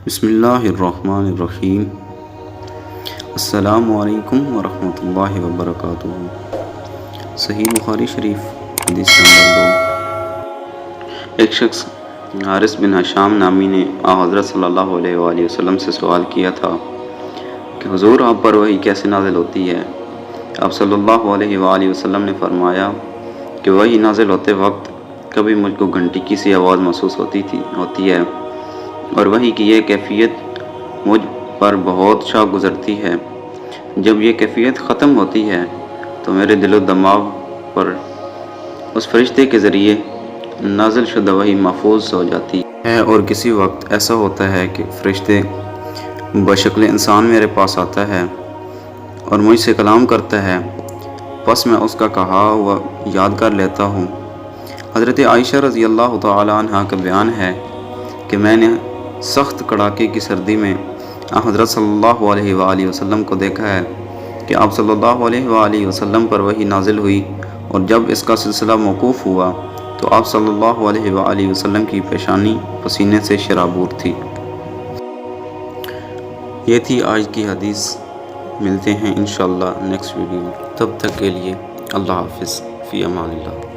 بسم اللہ الرحمن الرحیم۔ السلام علیکم ورحمۃ اللہ وبرکاتہ۔ صحیح بخاری شریف حدیث نمبر 2۔ ایک شخص حارث بن ہشام نامی نے حضرت صلی اللہ علیہ وآلہ وسلم سے سوال کیا تھا کہ حضور آپ پر وحی کیسے نازل ہوتی ہے؟ آپ صلی اللہ علیہ وآلہ وسلم نے فرمایا کہ وحی نازل ہوتے وقت کبھی مجھ کو گھنٹی کی سی آواز محسوس ہوتی ہے اور وحی کی یہ کیفیت مجھ پر بہت شاہ گزرتی ہے۔ جب یہ کیفیت ختم ہوتی ہے تو میرے دل و دماغ پر اس فرشتے کے ذریعے نازل شدہ وحی محفوظ ہو جاتی ہے، اور کسی وقت ایسا ہوتا ہے کہ فرشتے بشکل انسان میرے پاس آتا ہے اور مجھ سے کلام کرتا ہے، پس میں اس کا کہا ہوا یاد کر لیتا ہوں۔ حضرت عائشہ رضی اللہ تعالی عنہ کا بیان ہے کہ میں نے سخت کڑاکے کی سردی میں حضرت صلی اللہ علیہ وآلہ وسلم کو دیکھا ہے کہ آپ صلی اللہ علیہ وآلہ وسلم پر وحی نازل ہوئی، اور جب اس کا سلسلہ موقوف ہوا تو آپ صلی اللہ علیہ وآلہ وسلم کی پیشانی پسینے سے شرابور تھی۔ یہ تھی آج کی حدیث۔ ملتے ہیں انشاءاللہ نیکسٹ ویڈیو میں، تب تک کے لیے اللہ حافظ، فی امان اللہ۔